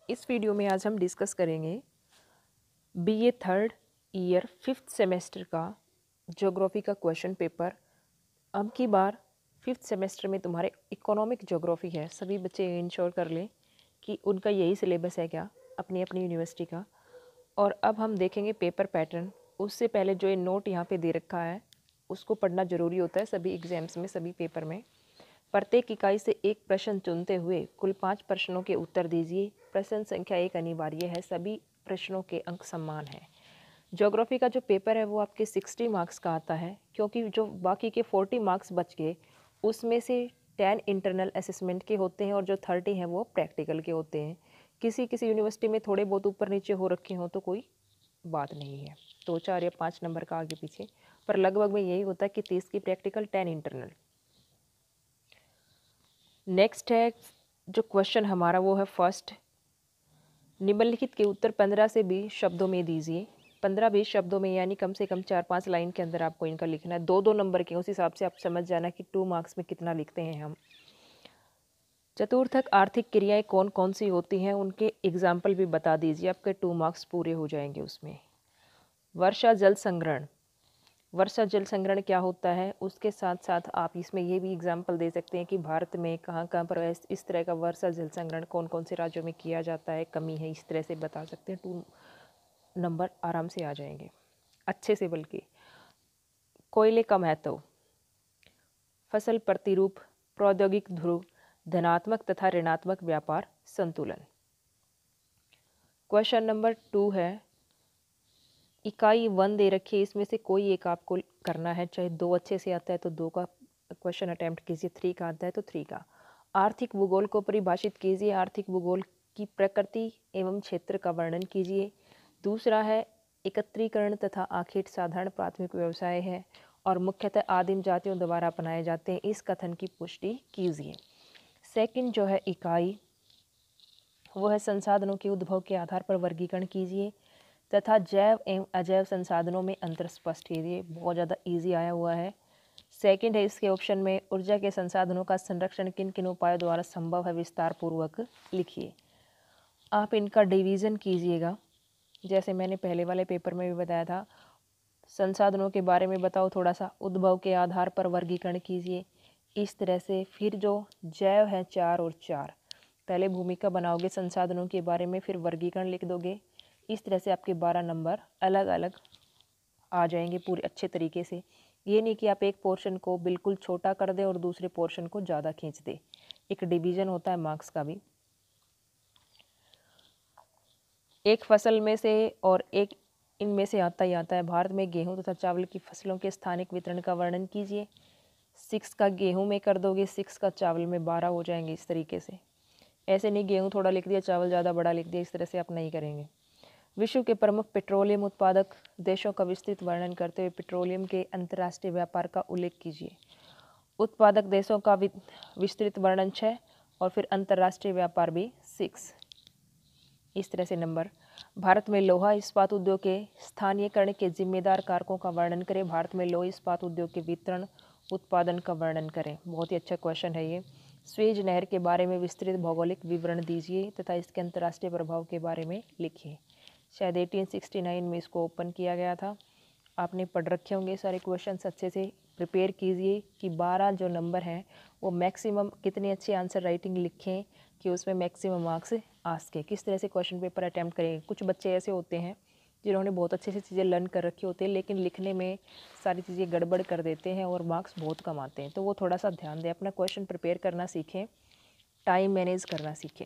इस वीडियो में आज हम डिस्कस करेंगे BA third year 5th semester का ज्योग्राफी का क्वेश्चन पेपर। अब की बार 5th सेमेस्टर में तुम्हारे इकोनॉमिक ज्योग्राफी है। सभी बच्चे इंश्योर कर लें कि उनका यही सिलेबस है क्या, अपनी अपनी यूनिवर्सिटी का। और अब हम देखेंगे पेपर पैटर्न। उससे पहले जो ये नोट यहाँ पे दे रखा है उसको पढ़ना ज़रूरी होता है सभी एग्जाम्स में, सभी पेपर में। प्रत्येक इकाई से एक प्रश्न चुनते हुए कुल 5 प्रश्नों के उत्तर दीजिए। प्रश्न संख्या 1 अनिवार्य है, सभी प्रश्नों के अंक समान हैं। ज्योग्राफी का जो पेपर है वो आपके 60 मार्क्स का आता है, क्योंकि जो बाकी के 40 मार्क्स बच गए उसमें से 10 इंटरनल असेसमेंट के होते हैं और जो 30 हैं वो प्रैक्टिकल के होते हैं। किसी किसी यूनिवर्सिटी में थोड़े बहुत ऊपर नीचे हो रखे हों तो कोई बात नहीं है, 2 4 या 5 नंबर का आगे पीछे, पर लगभग में यही होता है कि 30 की प्रैक्टिकल, 10 इंटरनल। नेक्स्ट है जो क्वेश्चन हमारा वो है फर्स्ट, निम्नलिखित के उत्तर 15 से 20 शब्दों में दीजिए। 15-20 शब्दों में यानी कम से कम 4-5 लाइन के अंदर आपको इनका लिखना है। 2-2 नंबर के, उस हिसाब से आप समझ जाना कि 2 मार्क्स में कितना लिखते हैं हम। चतुर्थक आर्थिक क्रियाएं कौन कौन सी होती हैं, उनके एग्जाम्पल भी बता दीजिए, आपके 2 मार्क्स पूरे हो जाएंगे उसमें। वर्षा जल संग्रहण, वर्षा जल संग्रहण क्या होता है, उसके साथ साथ आप इसमें ये भी एग्जाम्पल दे सकते हैं कि भारत में कहाँ कहाँ पर इस तरह का वर्षा जल संग्रहण कौन कौन से राज्यों में किया जाता है, कमी है, इस तरह से बता सकते हैं। 2 नंबर आराम से आ जाएंगे, अच्छे से। बल्कि कोयले का महत्व, फसल प्रतिरूप, प्रौद्योगिक ध्रुव, धनात्मक तथा ऋणात्मक व्यापार संतुलन। क्वेश्चन नंबर 2 है, इकाई 1 दे रखी है, इसमें से कोई एक आपको करना है। चाहे 2 अच्छे से आता है तो 2 का क्वेश्चन अटैम्प्ट कीजिए, 3 का आता है तो 3 का। आर्थिक भूगोल को परिभाषित कीजिए, आर्थिक भूगोल की प्रकृति एवं क्षेत्र का वर्णन कीजिए। दूसरा है एकत्रीकरण तथा आखेट साधारण प्राथमिक व्यवसाय है और मुख्यतः आदिम जातियों द्वारा अपनाए जाते हैं, इस कथन की पुष्टि कीजिए। सेकंड जो है इकाई, वो है संसाधनों के उद्भव के आधार पर वर्गीकरण कीजिए तथा जैव एवं अजैव संसाधनों में अंतर स्पष्ट कीजिए। बहुत ज़्यादा इजी आया हुआ है। सेकंड है इसके ऑप्शन में, ऊर्जा के संसाधनों का संरक्षण किन किन उपायों द्वारा संभव है, विस्तार पूर्वक लिखिए। आप इनका डिवीज़न कीजिएगा, जैसे मैंने पहले वाले पेपर में भी बताया था। संसाधनों के बारे में बताओ थोड़ा सा, उद्भव के आधार पर वर्गीकरण कीजिए, इस तरह से। फिर जो जैव है 4 और 4, पहले भूमिका बनाओगे संसाधनों के बारे में, फिर वर्गीकरण लिख दोगे। इस तरह से आपके 12 नंबर अलग अलग आ जाएंगे पूरे अच्छे तरीके से। ये नहीं कि आप एक पोर्शन को बिल्कुल छोटा कर दें और दूसरे पोर्शन को ज़्यादा खींच दें, एक डिवीज़न होता है मार्क्स का भी। एक फसल में से और एक इनमें से आता ही आता है। भारत में गेहूं तथा चावल की फसलों के स्थानिक वितरण का वर्णन कीजिए। 6 का गेहूं में कर दोगे, 6 का चावल में, 12 हो जाएंगे इस तरीके से। ऐसे नहीं गेहूं थोड़ा लिख दिया, चावल ज़्यादा बड़ा लिख दिया, इस तरह से आप नहीं करेंगे। विश्व के प्रमुख पेट्रोलियम उत्पादक देशों का विस्तृत वर्णन करते हुए पेट्रोलियम के अंतर्राष्ट्रीय व्यापार का उल्लेख कीजिए। उत्पादक देशों का विस्तृत वर्णन 6 और फिर अंतर्राष्ट्रीय व्यापार भी 6, इस तरह से नंबर। भारत में लोहा इस्पात उद्योग के स्थानीयकरण के जिम्मेदार कारकों का वर्णन करें। भारत में लोहा इस्पात उद्योग के वितरण उत्पादन का वर्णन करें। बहुत ही अच्छा क्वेश्चन है ये। स्वेज नहर के बारे में विस्तृत भौगोलिक विवरण दीजिए तथा इसके अंतर्राष्ट्रीय प्रभाव के बारे में लिखिए। शायद 1869 में इसको ओपन किया गया था। आपने पढ़ रखे होंगे सारे क्वेश्चंस, अच्छे से प्रिपेयर कीजिए कि 12 जो नंबर हैं वो मैक्सिमम कितने अच्छे आंसर राइटिंग लिखें कि उसमें मैक्सिमम मार्क्स आ सके। किस तरह से क्वेश्चन पेपर अटैम्प्ट करेंगे। कुछ बच्चे ऐसे होते हैं जिन्होंने बहुत अच्छे से चीज़ें लर्न कर रखी होती है, लेकिन लिखने में सारी चीज़ें गड़बड़ कर देते हैं और मार्क्स बहुत कम आते हैं। तो वो थोड़ा सा ध्यान दें, अपना क्वेश्चन प्रिपेयर करना सीखें, टाइम मैनेज करना सीखें।